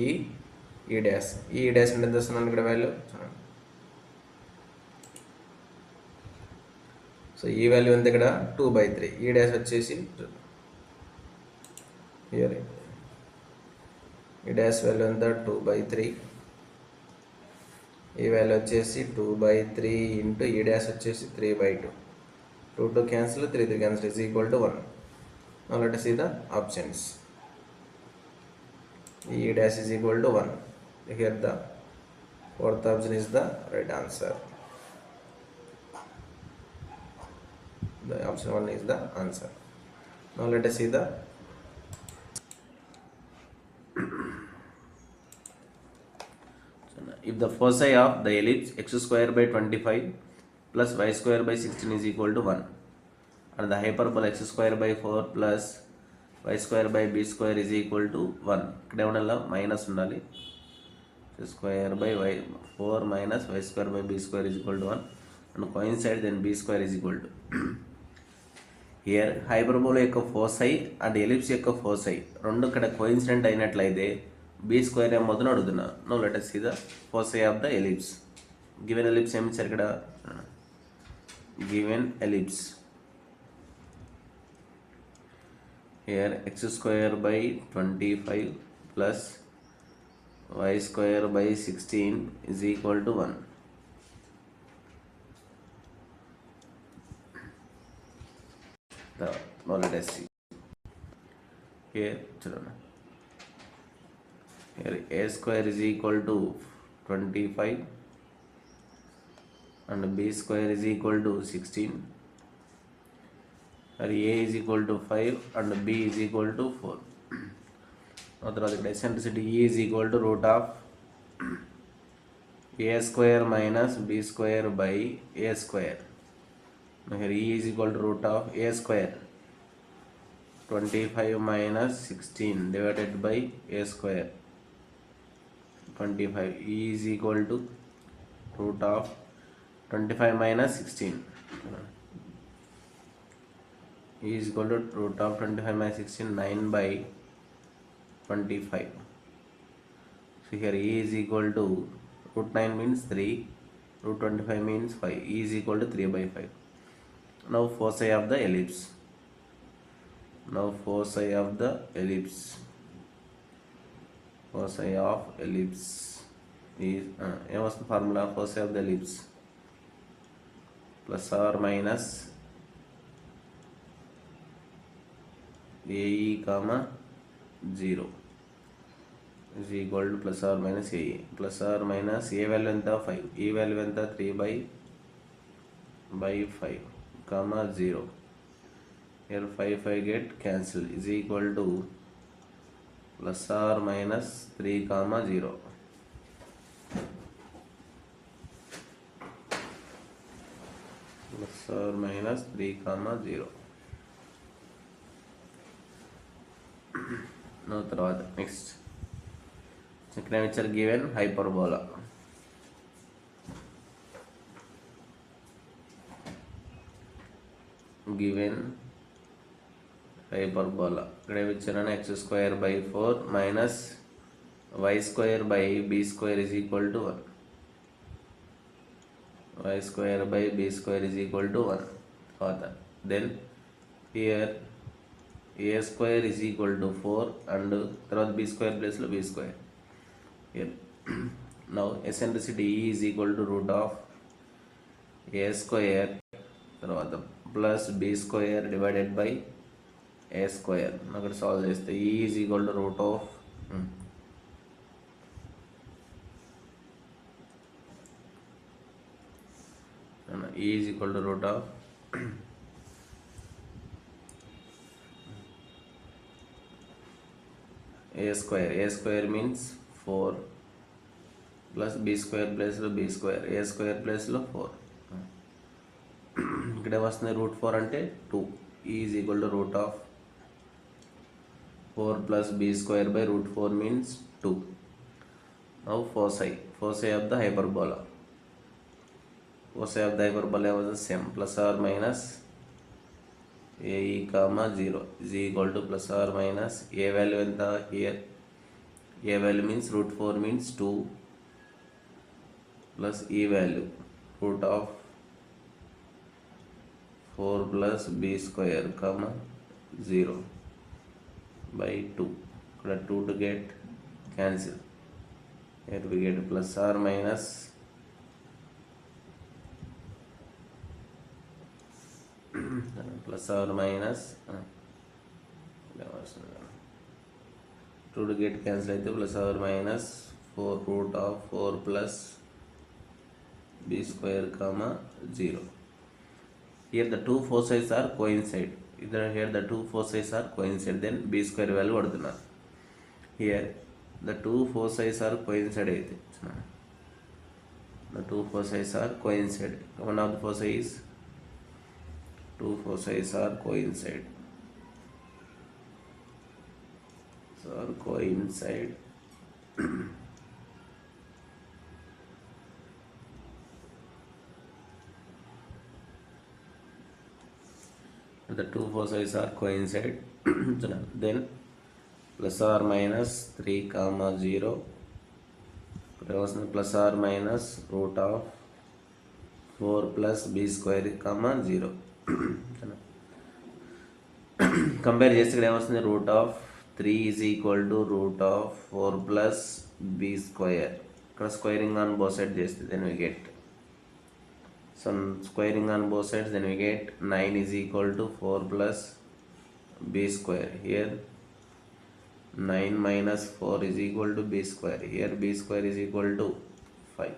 ఈ డాష్ అంటే ఎంత వస్తుందని ఇక్కడ వాల్యూ చూడండి. సో ఈ వాల్యూ ఎంత ఇక్కడ 2/3, ఈ డాష్ వచ్చేసి హియర్ ఈ డాష్ వాల్యూ ఎంత 2/3, ఈ వాల్యూ వచ్చేసి 2/3 ఇంటూ ఈ డాష్ వచ్చేసి 3/2. 2 cancel, 3 cancel is equal to 1. Now let us see the options. E dash is equal to 1. Here the fourth option is the right answer. The option 1 is the answer. Now let us see the if the foci of the ellipse x² by 25 plus y² by 16 is equal to 1 and the hyperbola x² by 4 plus y² by b² is equal to 1. ఇక్కడ ఏమన్నా minus ఉండాలి, x² by 4 minus y² by b² is equal to 1 and coincide then b² is equal to here hyperbola యొక్క foci and ellipse యొక్క foci రెండు ఇక్కడ coincident అయినట్లయితే b² ఏమవుతుందో అడుగుతున్నా. No let us see the foci of the ellipse. given ellipse ఏమి ఇచ్చారు ఇక్కడ, given ellipse here x² by 25 plus y² by 16 is equal to 1. Now let us see here children, here a square is equal to 25 and b² is equal to 16, and a is equal to 5 and b is equal to 4. తర్వాత eccentricity E is equal to root of a square minus b square by a square. Now here E is equal to root of a square 25 minus 16 divided by a square 25. E is equal to root of 25 minus 16. E is equal to root of 25 minus 16, 9 by 25. So here E is equal to root 9 means 3, root 25 means 5. E is equal to 3 by 5. Now foci of the ellipse. Now foci of the ellipse. Foci of ellipse is what's the formula? Foci of the ellipse plus or minus AE comma 0 is equal to plus or minus AE. Plus or minus A value enta 5, E value enta 3 by 5 comma 0. Here 5 get cancelled is equal to plus or minus 3 comma 0. Plus or minus 3 comma 0. Now తర్వాత next second picture given hyperbola. Given hyperbola ఇక్కడ ఇచ్చారని x square by 4 minus y square by b square is equal to 1. Y square by b square is equal to 1. Further, then here a square is equal to 4 and తర్వాత b square place లో b square. Here now eccentricity E is equal to root of a square తర్వాత plus b square divided by a square. అక్కడ solve చేస్తే E is equal to root of E is equal to root of a square. A square means 4 plus b square place లో b square. A square place లో 4. ఇక్కడ వస్తుంది root 4 అంటే 2. E is equal to root of 4 plus b square by root 4 means 2. Now foci of the hyperbola. Foci of the hyperbola was the same, plus or minus AE comma 0 is equal to plus or minus A value in the here. A value means root 4 means 2 plus E value root of 4 plus b square comma 0 by 2. Here 2 to get cancel. Here we get plus or minus plus or minus 2 to get cancel అయితే plus or minus 4 root of 4 plus b square comma 0. Here the two foci are coincide. Here the two foci are coincide, then b square value పడుతున్నారు. Here the two foci are coincide అయితే the two foci are coincide. One of the foci is two foci are coincide. So are coincide. The two foci are coincide. Then plus or minus 3 comma 0 plus or minus root of 4 plus b square comma 0. Compare చేస్తే ఇక్కడ ఏమొస్తుంది root of 3 is equal to root of 4 plus b square. ఇక్కడ squaring on both side చేస్తే then we get so squaring on both sides then we get 9 is equal to 4 plus b square. Here 9 minus 4 is equal to b square. Here b square is equal to 5.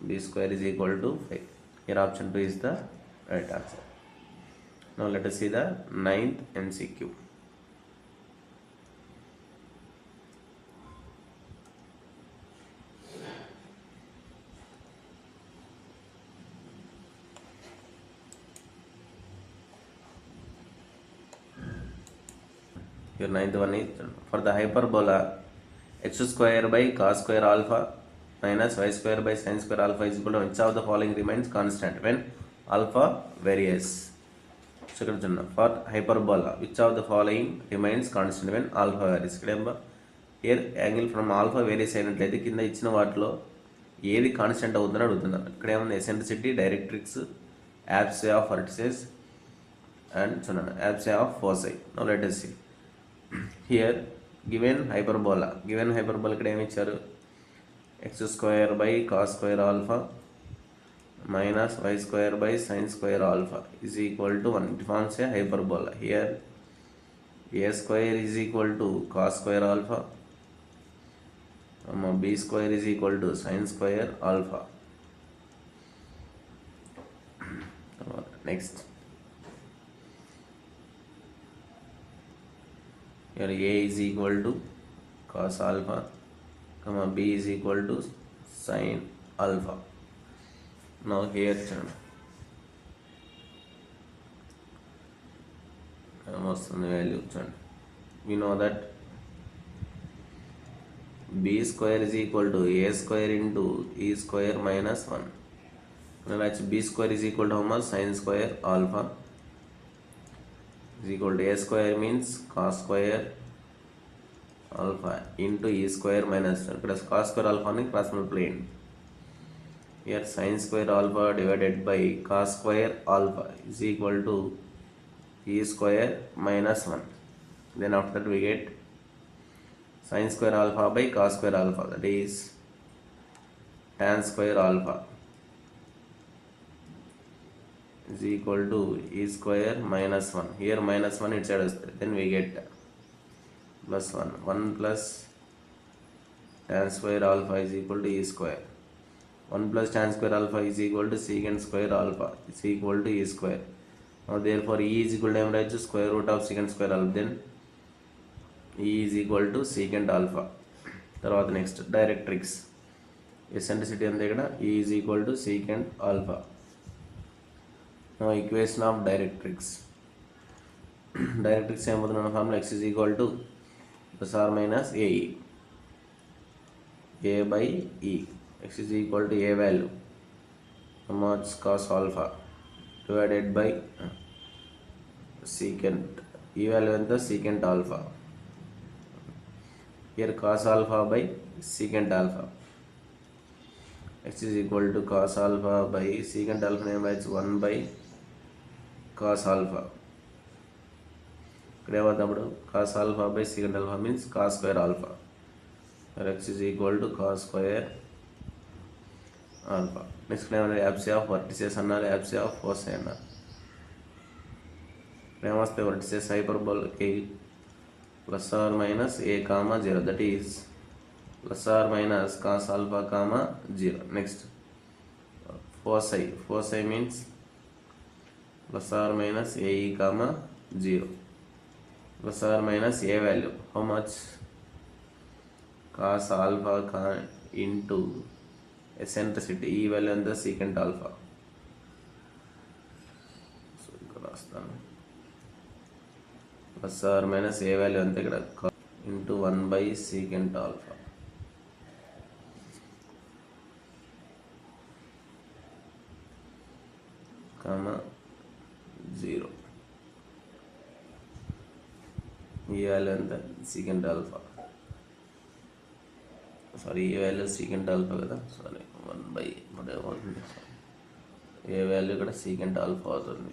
B square is equal to 5. Here option 2 is the right answer. Now let us see the 9th MCQ. Here ninth one is for the hyperbola x square by cos square alpha minus y square by sin square alpha is equal to which of the following remains constant when alpha varies. So ఇక్కడ చూడండి for hyperbola which of the following remains constant when alpha varies. ఇక్కడ here angle from alpha varies అయినట్లయితే కింద ఇచ్చిన వాటిలో ఏది constant అవుతుందని అడుగుతున్నారు. ఇక్కడ ఏముంది eccentricity, directrix, abscissa of vertices and చూడండి abscissa of foci. Now let us see here given hyperbola ఇక్కడ ఏమి ఇచ్చారు x square by cos square alpha minus y square by sin square alpha is equal to 1. It forms a hyperbola. Here a square is equal to cos square alpha, b square is equal to sin square alpha. Next, here a is equal to cos alpha, b is equal to sin alpha. Now here what's the value? We know that b square is equal to a square into e square minus 1. Now that's b square is equal to how much? Sin square alpha is equal to a square means cos square alpha into e square minus 1. Plus cos square alpha ni cross multiply. Here sin square alpha divided by cos square alpha is equal to e square minus 1. Then after that we get sin square alpha by cos square alpha, that is tan square alpha is equal to e square minus 1. Here minus 1 inside us, then we get plus 1. 1 plus tan square alpha is equal to e square. 1 plus tan square alpha is equal to secant square alpha is equal to e square. Now therefore e is equal to square root of secant square alpha, then e is equal to secant alpha. తర్వాత next directrix eccentricity అంతే ఇక్కడ e is equal to secant alpha. Now equation of directrix ఏమవుతుంది formula x is equal to plus or minus ae, a by e. X is equal to a value how much cos alpha divided by secant, e value ఎంత secant alpha. Here cos alpha by secant alpha. X is equal to cos alpha by secant alpha name as 1 by cos alpha. ఇక్కడ ఏమవుతాడు cos alpha by secant alpha means cos square alpha. Here x is equal to cos square alpha. Next ఏమన్నా యాబ్సే of vertices అన్నారు, యాబ్సే of foci అన్నారు. ఏమొస్తాయి vertices హైపర్బోలాకి plus or minus a comma 0, that is plus or minus cos alpha comma 0. Next foci means plus or minus a e comma 0, plus or minus a value how much cos alpha into eccentricity, e value అంతా secant alpha. So ఇక్కడ రాస్తాను plus or minus a value అంతా ఇక్కడ into 1 by secant alpha. Comma 0, e value ఎంత secant alpha, sorry ఏ value secant alpha కదా, sorry 1 by ఏమవుతుంది ఏ value ఇక్కడ secant alpha అవుతుంది.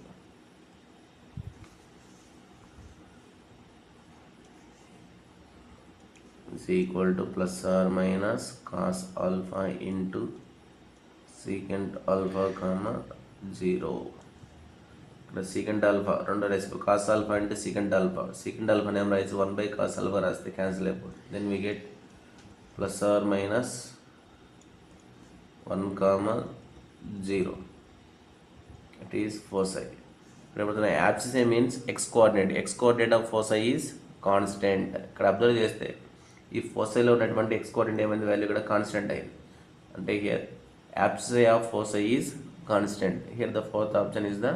is equal to plus or minus cos alpha into secant alpha comma 0. ఇక్కడ secant alpha రెండో రెసిపీ cos alpha into secant alpha name రాసి 1 by cos alpha రాస్తే cancel అయిపోతుంది. Then we get plus or minus 1 comma 0, it is foci. ఇప్పుడు abscissa means x coordinate of foci is constant. ఇక్కడ observe చేస్తే ఈ ఫోసైలో ఉన్నటువంటి x కోఆర్డినేట్ ఏమైంది వాల్యూ ఇక్కడ కాన్స్టెంట్ అయింది. అంటే here abscissa of foci is constant. Here the fourth option is the